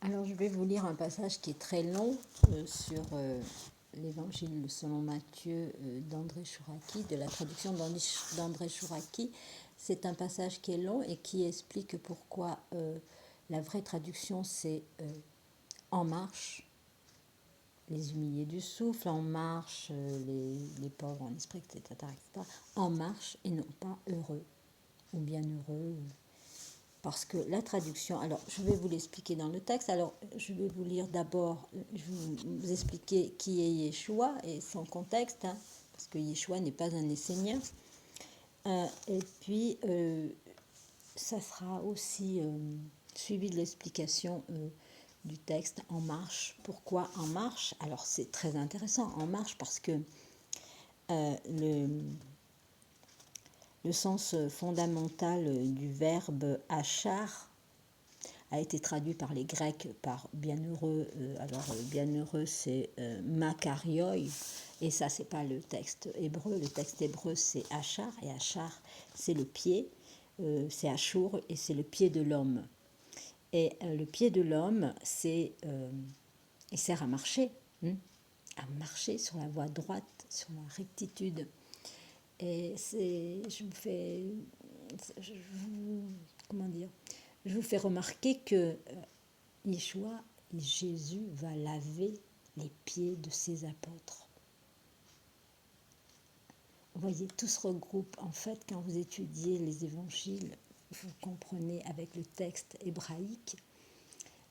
Alors, je vais vous lire un passage qui est très long sur l'Évangile selon Matthieu d'André Chouraqui, de la traduction d'André Chouraqui. C'est un passage qui est long et qui explique pourquoi la vraie traduction c'est en marche, les humiliés du souffle, en marche, les pauvres en esprit, etc., etc., en marche et non pas heureux ou bienheureux. Parce que la traduction, alors je vais vous l'expliquer dans le texte, alors je vais vous lire d'abord, je vais vous expliquer qui est Yeshua et son contexte, hein, parce que Yeshua n'est pas un Essénien. Et puis, ça sera aussi suivi de l'explication du texte En marche. Pourquoi En marche? Alors c'est très intéressant, En marche, parce que le sens fondamental du verbe achar a été traduit par les Grecs par bienheureux. Alors bienheureux c'est makarioi, et ça c'est pas le texte hébreu. Le texte hébreu c'est achar, et achar c'est le pied, c'est achour, et c'est le pied de l'homme. Et le pied de l'homme, il sert à marcher, à marcher sur la voie droite, sur la rectitude. Et comment dire, je vous fais remarquer que Yeshua, Jésus, va laver les pieds de ses apôtres. Vous voyez, tout se regroupe. En fait, quand vous étudiez les évangiles, vous comprenez avec le texte hébraïque,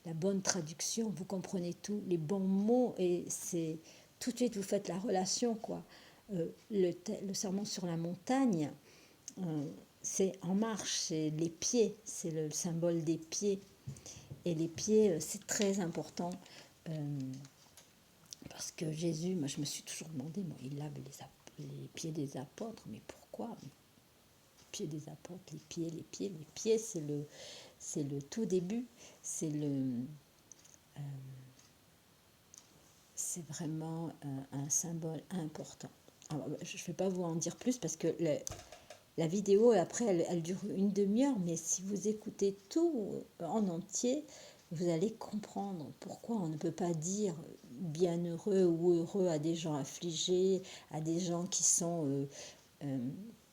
la bonne traduction, vous comprenez tout, les bons mots, et c'est tout de suite vous faites la relation, quoi. Le sermon sur la montagne, c'est en marche, c'est les pieds, c'est le symbole des pieds. Et les pieds, c'est très important, parce que Jésus, moi je me suis toujours demandé, bon, il lave les pieds des apôtres, mais pourquoi? Les pieds des apôtres, les pieds, c'est le tout début, c'est vraiment un symbole important. Alors, je ne vais pas vous en dire plus parce que la vidéo, après, elle dure une demi-heure, mais si vous écoutez tout en entier, vous allez comprendre pourquoi on ne peut pas dire bienheureux ou heureux à des gens affligés, à des gens qui sont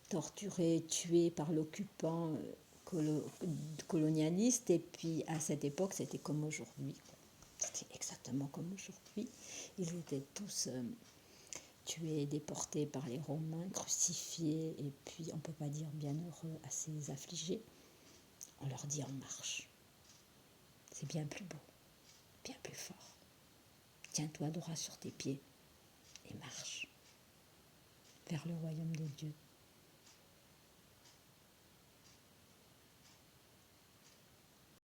torturés, tués par l'occupant colonialiste. Et puis, à cette époque, c'était comme aujourd'hui. C'était exactement comme aujourd'hui. Ils étaient tous tués, déportés par les Romains, crucifiés, et puis on ne peut pas dire bienheureux à ces affligés. On leur dit en marche. C'est bien plus beau, bien plus fort. Tiens-toi droit sur tes pieds et marche vers le royaume de Dieu.